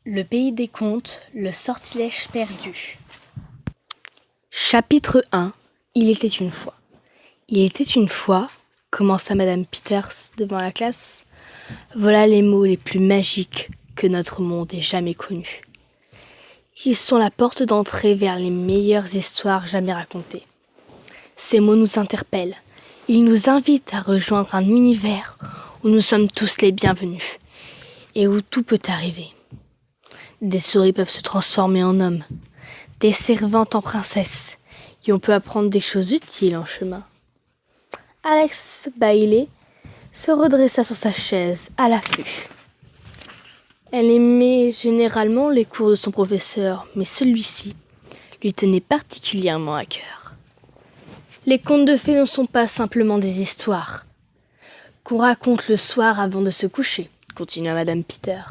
Le pays des contes, le sortilège perdu. Chapitre 1. Il était une fois. Il était une fois, commença Madame Peters devant la classe. Voilà les mots les plus magiques que notre monde ait jamais connus. Ils sont la porte d'entrée vers les meilleures histoires jamais racontées. Ces mots nous interpellent. Ils nous invitent à rejoindre un univers où nous sommes tous les bienvenus et où tout peut arriver. Des souris peuvent se transformer en hommes, des servantes en princesses, et on peut apprendre des choses utiles en chemin. Alex Bailey se redressa sur sa chaise, à l'affût. Elle aimait généralement les cours de son professeur, mais celui-ci lui tenait particulièrement à cœur. Les contes de fées ne sont pas simplement des histoires qu'on raconte le soir avant de se coucher, continua Madame Peter.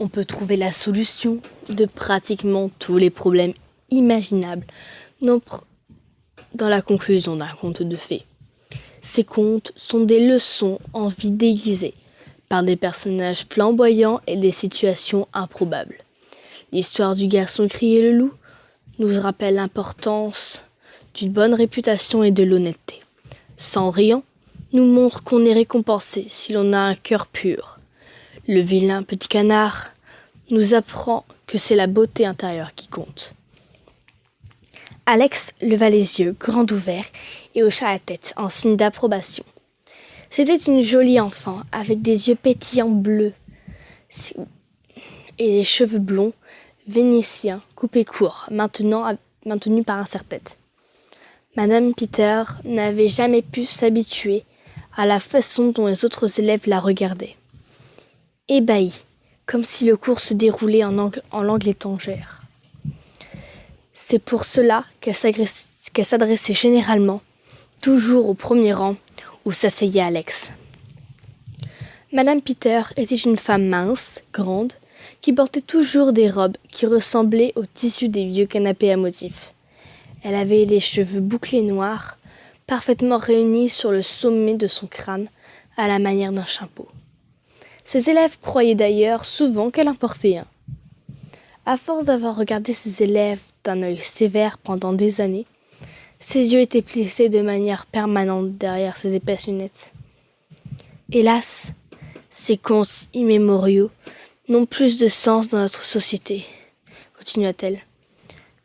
On peut trouver la solution de pratiquement tous les problèmes imaginables dans la conclusion d'un conte de fées. Ces contes sont des leçons en vie déguisées par des personnages flamboyants et des situations improbables. L'histoire du garçon qui et le loup nous rappelle l'importance d'une bonne réputation et de l'honnêteté. Cendrillon nous montre qu'on est récompensé si l'on a un cœur pur. Le vilain petit canard nous apprend que c'est la beauté intérieure qui compte. Alex leva les yeux grands ouverts et hocha la tête en signe d'approbation. C'était une jolie enfant avec des yeux pétillants bleus et des cheveux blonds vénitiens coupés courts, maintenus par un serre-tête. Madame Peter n'avait jamais pu s'habituer à la façon dont les autres élèves la regardaient. Ébahie, comme si le cours se déroulait en langue étrangère. C'est pour cela qu'elle s'adressait généralement toujours au premier rang où s'asseyait Alex. Madame Peter était une femme mince, grande, qui portait toujours des robes qui ressemblaient au tissu des vieux canapés à motifs. Elle avait les cheveux bouclés noirs, parfaitement réunis sur le sommet de son crâne à la manière d'un chapeau. Ses élèves croyaient d'ailleurs souvent qu'elle en portait un. À force d'avoir regardé ses élèves d'un œil sévère pendant des années, ses yeux étaient plissés de manière permanente derrière ses épaisses lunettes. Hélas, ces contes immémoriaux n'ont plus de sens dans notre société, continua-t-elle.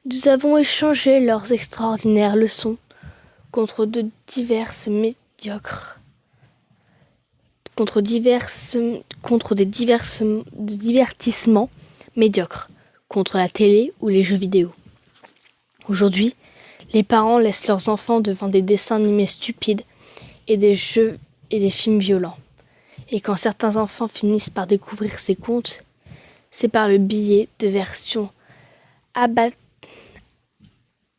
Nous avons échangé leurs extraordinaires leçons contre des divertissements médiocres, contre la télé ou les jeux vidéo. Aujourd'hui, les parents laissent leurs enfants devant des dessins animés stupides et des jeux et des films violents. Et quand certains enfants finissent par découvrir ces contes, c'est par le biais de versions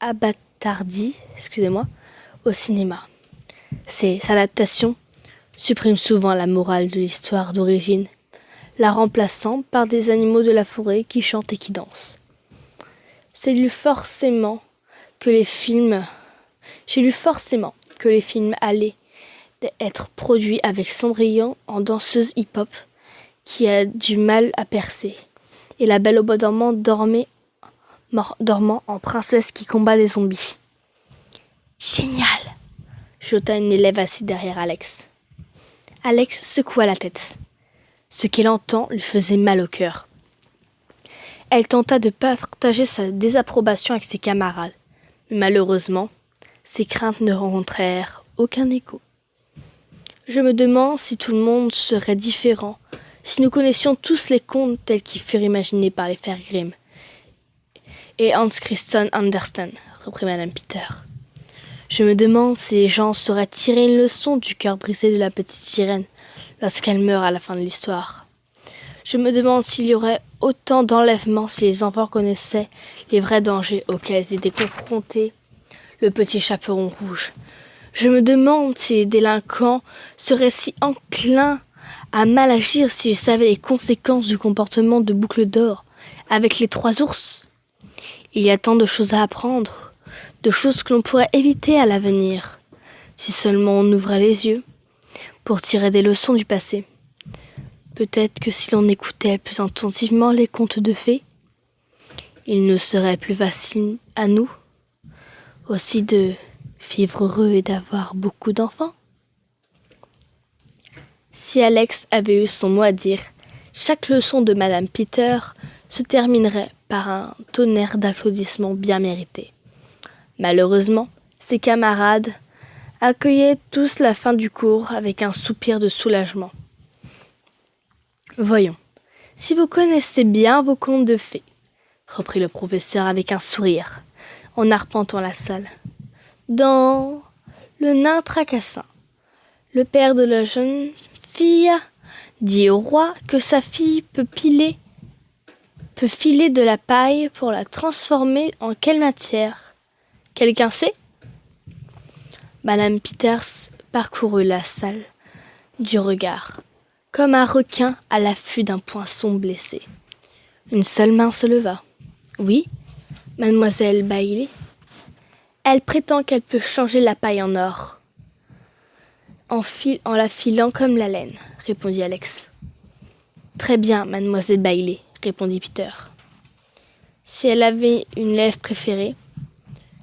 abattardies, au cinéma. Ces adaptations suppriment souvent la morale de l'histoire d'origine, la remplaçant par des animaux de la forêt qui chantent et qui dansent. J'ai lu forcément que les films allaient être produits avec Cendrillon en danseuse hip-hop qui a du mal à percer, et la Belle au bois dormant dormant en princesse qui combat des zombies. Génial! Jota une élève assise derrière Alex. Alex secoua la tête. Ce qu'elle entend lui faisait mal au cœur. Elle tenta de partager sa désapprobation avec ses camarades, mais malheureusement, ses craintes ne rencontrèrent aucun écho. Je me demande si tout le monde serait différent, si nous connaissions tous les contes tels qu'ils furent imaginés par les frères Grimm et Hans Christian Andersen, reprit Madame Peter. Je me demande si les gens sauraient tirer une leçon du cœur brisé de la petite sirène lorsqu'elle meurt à la fin de l'histoire. Je me demande s'il y aurait autant d'enlèvements si les enfants connaissaient les vrais dangers auxquels ils étaient confrontés, le petit chaperon rouge. Je me demande si les délinquants seraient si enclins à mal agir s'ils savaient les conséquences du comportement de Boucle d'Or avec les 3 ours. Il y a tant de choses à apprendre, de choses que l'on pourrait éviter à l'avenir, si seulement on ouvrait les yeux pour tirer des leçons du passé. Peut-être que si l'on écoutait plus attentivement les contes de fées, il nous serait plus facile à nous aussi de vivre heureux et d'avoir beaucoup d'enfants. Si Alex avait eu son mot à dire, chaque leçon de Madame Peter se terminerait par un tonnerre d'applaudissements bien mérités. Malheureusement, ses camarades accueillaient tous la fin du cours avec un soupir de soulagement. Voyons, si vous connaissez bien vos contes de fées, reprit le professeur avec un sourire, en arpentant la salle. Dans Le nain tracassin, le père de la jeune fille dit au roi que sa fille peut filer de la paille pour la transformer en quelle matière? Quelqu'un sait? Madame Peters parcourut la salle du regard, comme un requin à l'affût d'un poisson blessé. Une seule main se leva. Oui, mademoiselle Bailey. Elle prétend qu'elle peut changer la paille en or. En la filant comme la laine, répondit Alex. Très bien, mademoiselle Bailey, répondit Peter. Si elle avait une lèvre préférée,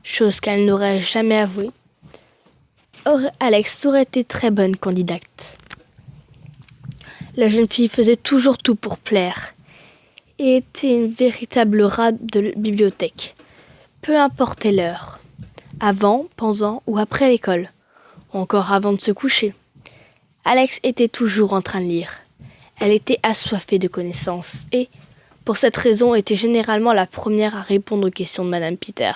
chose qu'elle n'aurait jamais avouée, Alex aurait été très bonne candidate. La jeune fille faisait toujours tout pour plaire et était une véritable rat de bibliothèque, peu importe l'heure, avant, pendant ou après l'école, ou encore avant de se coucher. Alex était toujours en train de lire. Elle était assoiffée de connaissances et, pour cette raison, était généralement la première à répondre aux questions de Madame Peter.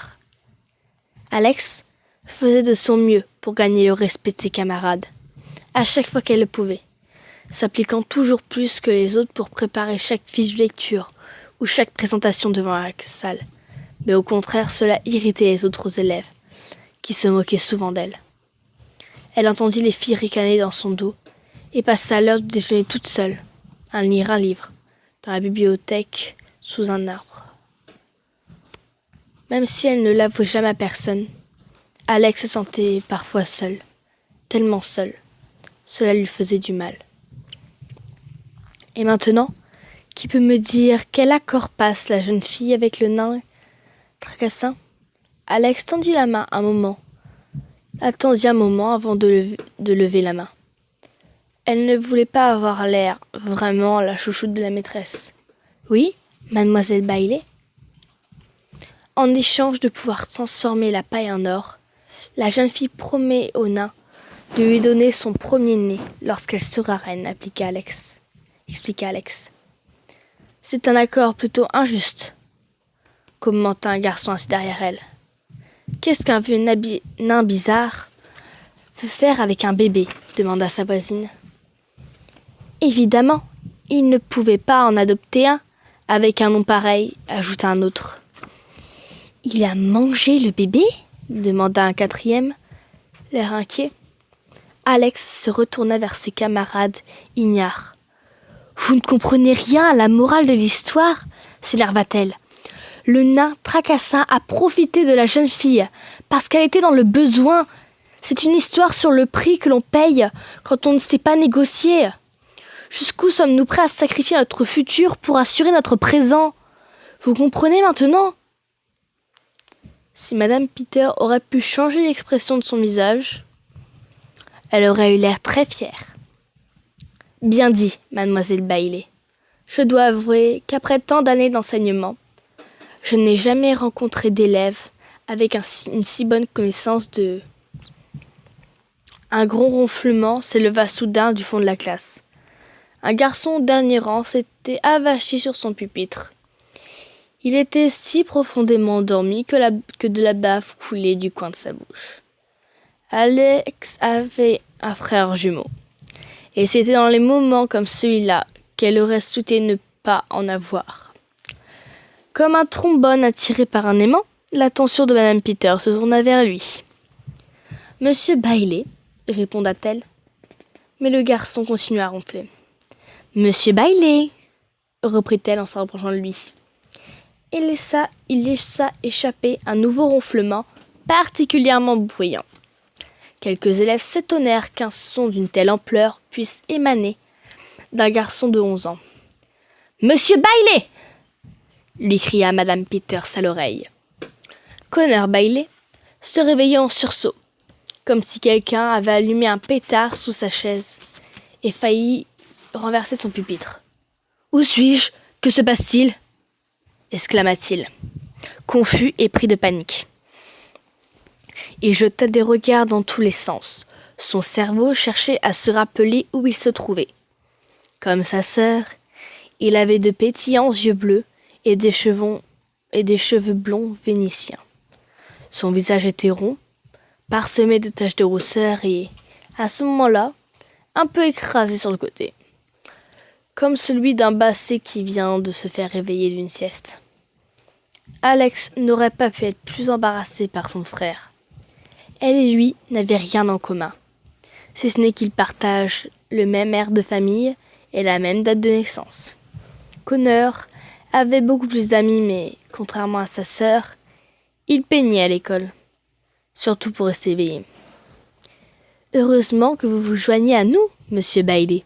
Alex faisait de son mieux pour gagner le respect de ses camarades, à chaque fois qu'elle le pouvait, s'appliquant toujours plus que les autres pour préparer chaque fiche de lecture ou chaque présentation devant la salle. Mais au contraire, cela irritait les autres élèves, qui se moquaient souvent d'elle. Elle entendit les filles ricaner dans son dos et passa l'heure du déjeuner toute seule, à lire un livre, dans la bibliothèque, sous un arbre. Même si elle ne l'avouait jamais à personne, Alex se sentait parfois seule, tellement seule. Cela lui faisait du mal. Et maintenant, qui peut me dire quel accord passe la jeune fille avec le nain tracassin? Alex attendit un moment avant de lever la main. Elle ne voulait pas avoir l'air vraiment la chouchoute de la maîtresse. Oui, mademoiselle Bailey? En échange de pouvoir transformer la paille en or, la jeune fille promet au nain de lui donner son premier-né lorsqu'elle sera reine, expliqua Alex. C'est un accord plutôt injuste, commenta un garçon assis derrière elle. Qu'est-ce qu'un vieux nain bizarre veut faire avec un bébé? Demanda sa voisine. Évidemment, il ne pouvait pas en adopter un avec un nom pareil, ajouta un autre. Il a mangé le bébé? Demanda un quatrième, l'air inquiet. Alex se retourna vers ses camarades ignares. Vous ne comprenez rien à la morale de l'histoire? S'énerva-t-elle. Le nain tracassin a profité de la jeune fille parce qu'elle était dans le besoin. C'est une histoire sur le prix que l'on paye quand on ne sait pas négocier. Jusqu'où sommes-nous prêts à sacrifier notre futur pour assurer notre présent? Vous comprenez maintenant? Si Madame Peter aurait pu changer l'expression de son visage, elle aurait eu l'air très fière. Bien dit, mademoiselle Bailey. Je dois avouer qu'après tant d'années d'enseignement, je n'ai jamais rencontré d'élève avec une si bonne connaissance de... Un gros ronflement s'éleva soudain du fond de la classe. Un garçon au dernier rang s'était avachi sur son pupitre. Il était si profondément endormi que de la bave coulait du coin de sa bouche. Alex avait un frère jumeau. Et c'était dans les moments comme celui-là qu'elle aurait souhaité ne pas en avoir. Comme un trombone attiré par un aimant, l'attention de Madame Peter se tourna vers lui. « Monsieur Bailey, » répondit-elle. Mais le garçon continua à ronfler. « Monsieur Bailey, » reprit-elle en s'approchant de lui. Il laissa échapper un nouveau ronflement particulièrement bruyant. Quelques élèves s'étonnèrent qu'un son d'une telle ampleur puisse émaner d'un garçon de 11 ans. « Monsieur Bailey !» lui cria Madame Peters à l'oreille. Connor Bailey se réveillait en sursaut, comme si quelqu'un avait allumé un pétard sous sa chaise et failli renverser son pupitre. « Où suis-je ? Que se passe-t-il » exclama-t-il, confus et pris de panique. Il jeta des regards dans tous les sens. Son cerveau cherchait à se rappeler où il se trouvait. Comme sa sœur, il avait de pétillants yeux bleus et des cheveux blonds vénitiens. Son visage était rond, parsemé de taches de rousseur et, à ce moment-là, un peu écrasé sur le côté, comme celui d'un basset qui vient de se faire réveiller d'une sieste. Alex n'aurait pas pu être plus embarrassé par son frère. Elle et lui n'avaient rien en commun, si ce n'est qu'ils partagent le même air de famille et la même date de naissance. Connor avait beaucoup plus d'amis, mais, contrairement à sa sœur, il peignait à l'école, surtout pour rester éveillé. « Heureusement que vous vous joignez à nous, monsieur Bailey, »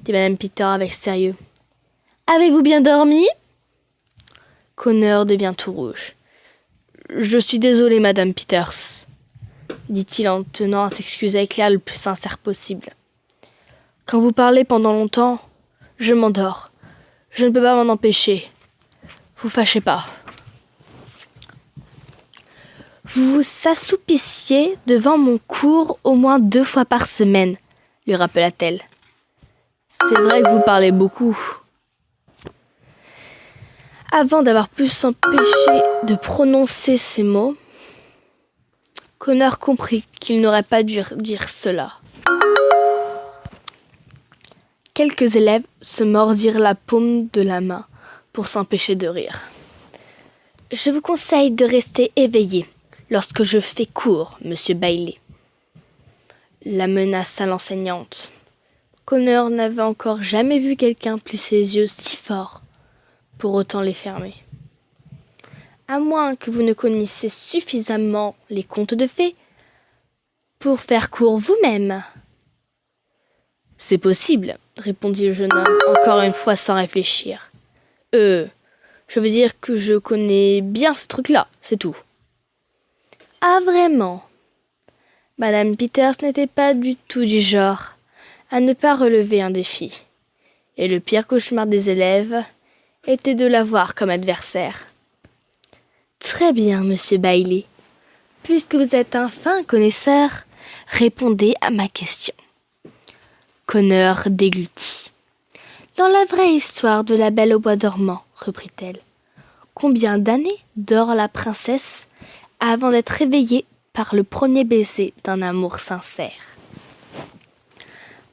dit Madame Peters avec sérieux. « Avez-vous bien dormi ?» Connor devient tout rouge. « Je suis désolé, Madame Peters, » dit-il en tenant à s'excuser avec l'air le plus sincère possible. « Quand vous parlez pendant longtemps, je m'endors. Je ne peux pas m'en empêcher. Vous fâchez pas. » Vous vous assoupissiez devant mon cours au moins 2 fois par semaine, lui rappela-t-elle. C'est vrai que vous parlez beaucoup. Avant d'avoir pu s'empêcher de prononcer ces mots, Connor comprit qu'il n'aurait pas dû dire cela. Quelques élèves se mordirent la paume de la main pour s'empêcher de rire. « Je vous conseille de rester éveillé lorsque je fais cours, monsieur Bailey, » la menaça l'enseignante. Connor n'avait encore jamais vu quelqu'un plisser les yeux si fort pour autant les fermer. « À moins que vous ne connaissiez suffisamment les contes de fées pour faire cours vous-même. »« C'est possible, » répondit le jeune homme, encore une fois sans réfléchir. « Je veux dire que je connais bien ce truc-là, c'est tout. » « Ah, vraiment ?» Madame Peters n'était pas du tout du genre à ne pas relever un défi. Et le pire cauchemar des élèves était de l'avoir comme adversaire. « Très bien, monsieur Bailey. Puisque vous êtes un fin connaisseur, répondez à ma question. » Connor déglutit. « Dans la vraie histoire de la Belle au bois dormant, reprit-elle, combien d'années dort la princesse avant d'être réveillée par le premier baiser d'un amour sincère ?»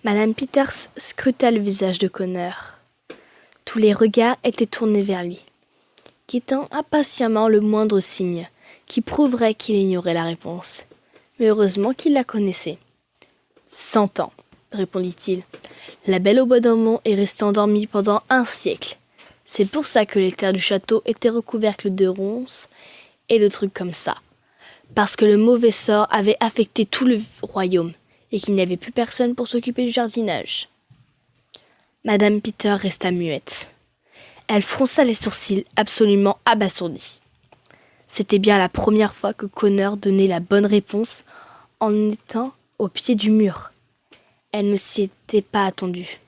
Madame Peters scruta le visage de Connor. Tous les regards étaient tournés vers lui, guettant impatiemment le moindre signe qui prouverait qu'il ignorait la réponse. Mais heureusement qu'il la connaissait. « 100 ans, » répondit-il. « La Belle au bois dormant est restée endormie pendant 1 siècle. C'est pour ça que les terres du château étaient recouvertes de ronces et de trucs comme ça. Parce que le mauvais sort avait affecté tout le royaume et qu'il n'y avait plus personne pour s'occuper du jardinage. » Madame Peters resta muette. Elle fronça les sourcils, absolument abasourdie. C'était bien la première fois que Connor donnait la bonne réponse en étant au pied du mur. Elle ne s'y était pas attendue.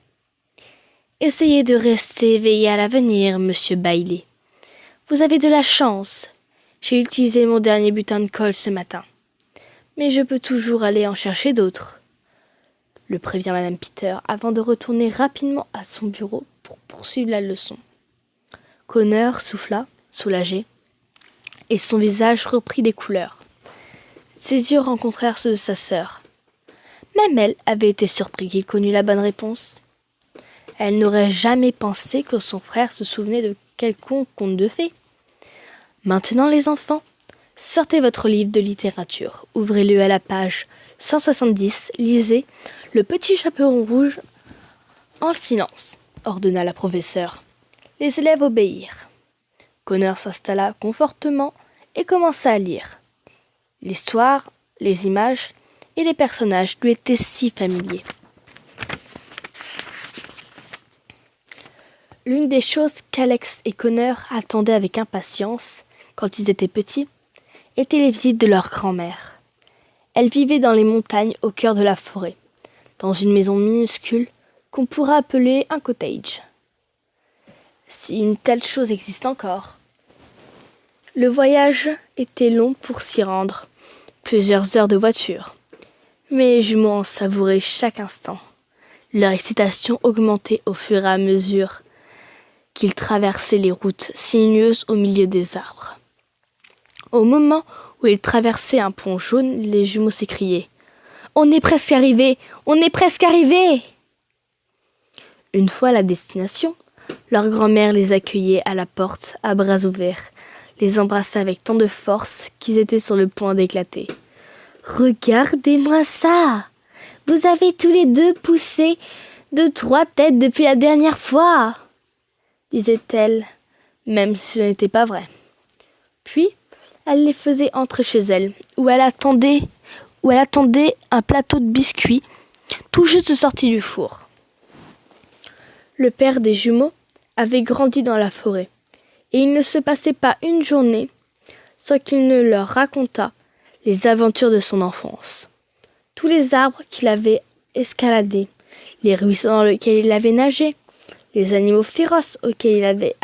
« Essayez de rester éveillé à l'avenir, monsieur Bailey. Vous avez de la chance. J'ai utilisé mon dernier butin de colle ce matin. Mais je peux toujours aller en chercher d'autres. » le prévient Madame Peters avant de retourner rapidement à son bureau pour poursuivre la leçon. Connor souffla, soulagé, et son visage reprit des couleurs. Ses yeux rencontrèrent ceux de sa sœur. Même elle avait été surprise qu'il connût la bonne réponse. Elle n'aurait jamais pensé que son frère se souvenait de quelconque conte de fées. « Maintenant, les enfants, sortez votre livre de littérature, ouvrez-le à la page 170, lisez « Le petit chaperon rouge » en silence, ordonna la professeure. Les élèves obéirent. Connor s'installa confortablement et commença à lire. L'histoire, les images et les personnages lui étaient si familiers. L'une des choses qu'Alex et Connor attendaient avec impatience, quand ils étaient petits, étaient les visites de leur grand-mère. Elle vivait dans les montagnes au cœur de la forêt, dans une maison minuscule qu'on pourrait appeler un cottage. Si une telle chose existe encore. Le voyage était long pour s'y rendre, plusieurs heures de voiture. Mais les jumeaux en savouraient chaque instant. Leur excitation augmentait au fur et à mesure qu'ils traversaient les routes sinueuses au milieu des arbres. Au moment où ils traversaient un pont jaune, les jumeaux s'écriaient « On est presque arrivés! On est presque arrivés !» Une fois à la destination, leur grand-mère les accueillait à la porte à bras ouverts, les embrassait avec tant de force qu'ils étaient sur le point d'éclater. « Regardez-moi ça! Vous avez tous les deux poussé de 3 têtes depuis la dernière fois !» disait-elle, même si ce n'était pas vrai. Puis, elle les faisait entrer chez elle, où elle attendait un plateau de biscuits, tout juste sorti du four. Le père des jumeaux avait grandi dans la forêt, et il ne se passait pas une journée sans qu'il ne leur racontât les aventures de son enfance. Tous les arbres qu'il avait escaladés, les ruisseaux dans lesquels il avait nagé, les animaux féroces auxquels il avait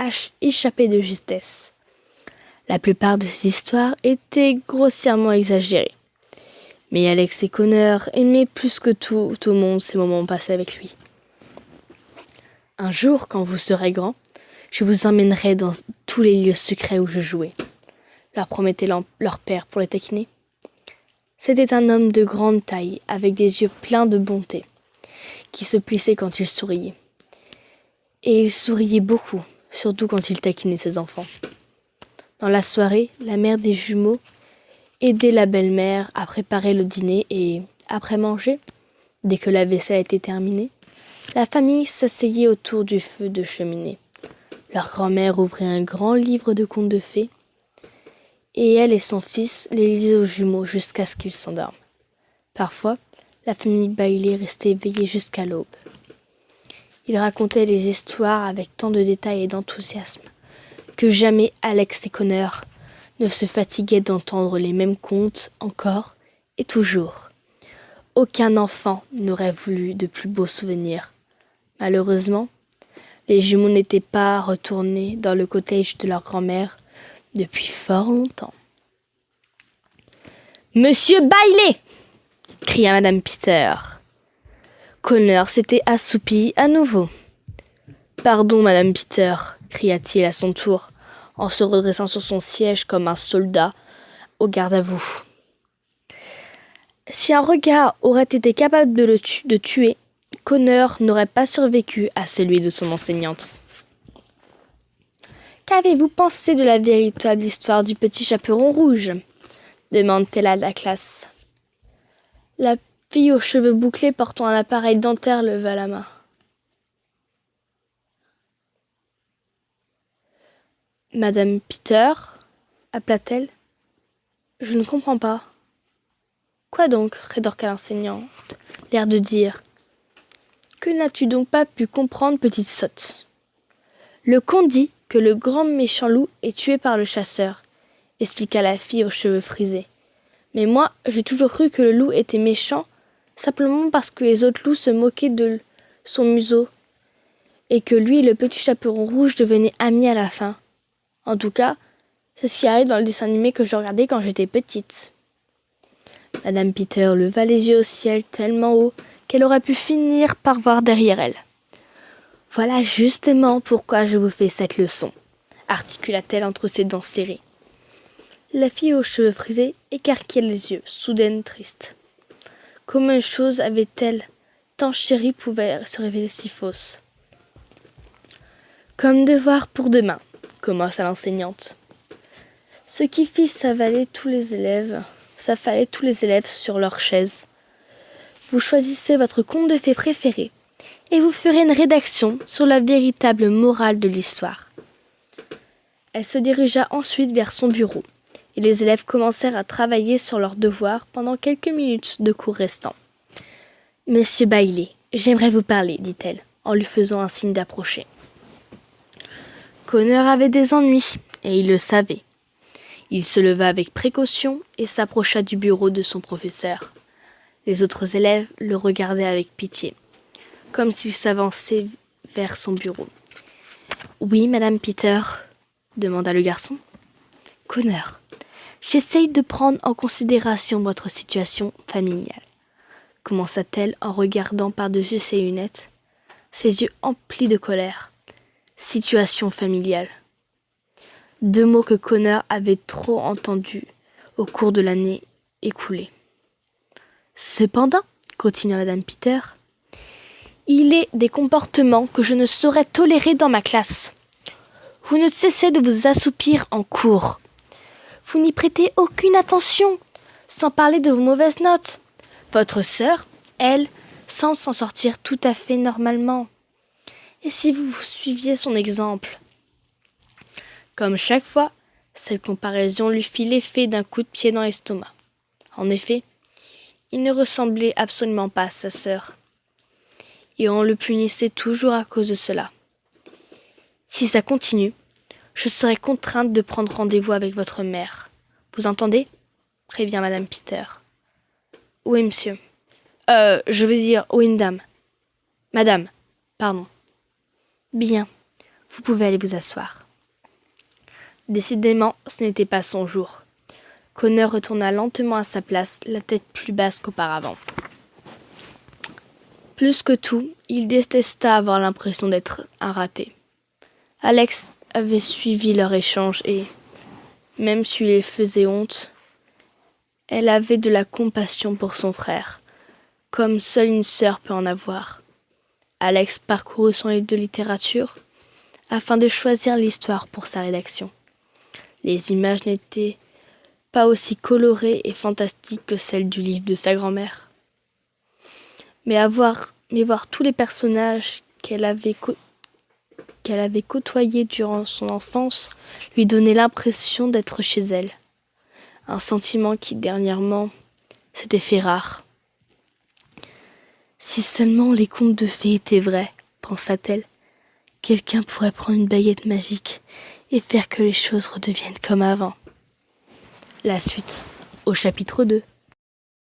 échappé de justesse. La plupart de ces histoires étaient grossièrement exagérées. Mais Alex et Connor aimaient plus que tout au monde ces moments passés avec lui. « Un jour, quand vous serez grands, je vous emmènerai dans tous les lieux secrets où je jouais, » leur promettait leur père pour les taquiner. C'était un homme de grande taille, avec des yeux pleins de bonté, qui se plissaient quand il souriait. Et il souriait beaucoup, surtout quand il taquinait ses enfants. Dans la soirée, la mère des jumeaux aidait la belle-mère à préparer le dîner et, après manger, dès que la vaisselle était terminée, la famille s'asseyait autour du feu de cheminée. Leur grand-mère ouvrait un grand livre de contes de fées et elle et son fils les lisaient aux jumeaux jusqu'à ce qu'ils s'endorment. Parfois, la famille Bailey restait éveillée jusqu'à l'aube. Ils racontaient les histoires avec tant de détails et d'enthousiasme que jamais Alex et Connor ne se fatiguaient d'entendre les mêmes contes encore et toujours. Aucun enfant n'aurait voulu de plus beaux souvenirs. Malheureusement, les jumeaux n'étaient pas retournés dans le cottage de leur grand-mère depuis fort longtemps. « Monsieur Bailey !» cria Madame Peter. Connor s'était assoupi à nouveau. « Pardon, Madame Peter !» cria-t-il à son tour, en se redressant sur son siège comme un soldat au garde à vous. Si un regard aurait été capable de tuer, Connor n'aurait pas survécu à celui de son enseignante. « Qu'avez-vous pensé de la véritable histoire du petit chaperon rouge ?» demande-t-elle à la classe. La fille aux cheveux bouclés portant un appareil dentaire leva la main. « Madame Peter ?» appela-t-elle. « Je ne comprends pas. »« Quoi donc ?» rétorqua l'enseignante, l'air de dire. « Que n'as-tu donc pas pu comprendre, petite sotte ? Le conte dit que le grand méchant loup est tué par le chasseur, expliqua la fille aux cheveux frisés. Mais moi, j'ai toujours cru que le loup était méchant simplement parce que les autres loups se moquaient de son museau et que lui et le petit chaperon rouge devenaient amis à la fin. En tout cas, c'est ce qui arrive dans le dessin animé que je regardais quand j'étais petite. Madame Peter leva les yeux au ciel tellement haut qu'elle aurait pu finir par voir derrière elle. « Voilà justement pourquoi je vous fais cette leçon, » articula-t-elle entre ses dents serrées. La fille aux cheveux frisés écarquilla les yeux, soudaine triste. Comment une chose avait-elle tant chérie pouvait se révéler si fausse ? « Comme devoir pour demain, » commença l'enseignante. Ce qui fit s'affaler tous les élèves sur leurs chaises. Vous choisissez votre conte de fées préféré et vous ferez une rédaction sur la véritable morale de l'histoire. Elle se dirigea ensuite vers son bureau et les élèves commencèrent à travailler sur leurs devoirs pendant quelques minutes de cours restants. « Monsieur Bailey, j'aimerais vous parler, dit-elle, en lui faisant un signe d'approcher. Connor avait des ennuis, et il le savait. Il se leva avec précaution et s'approcha du bureau de son professeur. Les autres élèves le regardaient avec pitié, comme s'il s'avançait vers son bureau. « Oui, Madame Peter ?» demanda le garçon. « Connor, j'essaye de prendre en considération votre situation familiale. » commença-t-elle en regardant par-dessus ses lunettes, ses yeux emplis de colère. « Situation familiale. » 2 mots que Connor avait trop entendus au cours de l'année écoulée. « Cependant, continua Madame Peter, il est des comportements que je ne saurais tolérer dans ma classe. Vous ne cessez de vous assoupir en cours. Vous n'y prêtez aucune attention, sans parler de vos mauvaises notes. Votre sœur, elle, semble s'en sortir tout à fait normalement. Et si vous suiviez son exemple ?» Comme chaque fois, cette comparaison lui fit l'effet d'un coup de pied dans l'estomac. En effet, il ne ressemblait absolument pas à sa sœur. Et on le punissait toujours à cause de cela. « Si ça continue, je serai contrainte de prendre rendez-vous avec votre mère. Vous entendez ?» prévient Madame Peter. « Oui, monsieur. Je veux dire, oui, madame. Madame, pardon. Bien, vous pouvez aller vous asseoir. » Décidément, ce n'était pas son jour. Connor retourna lentement à sa place, la tête plus basse qu'auparavant. Plus que tout, il détesta avoir l'impression d'être un raté. Alex avait suivi leur échange et, même s'il les faisait honte, elle avait de la compassion pour son frère, comme seule une sœur peut en avoir. Alex parcourut son livre de littérature afin de choisir l'histoire pour sa rédaction. Les images n'étaient pas aussi colorées et fantastiques que celles du livre de sa grand-mère. Mais voir tous les personnages qu'elle avait côtoyés durant son enfance lui donnait l'impression d'être chez elle. Un sentiment qui, dernièrement, s'était fait rare. Si seulement les contes de fées étaient vrais, pensa-t-elle, quelqu'un pourrait prendre une baguette magique et faire que les choses redeviennent comme avant. La suite, au chapitre 2.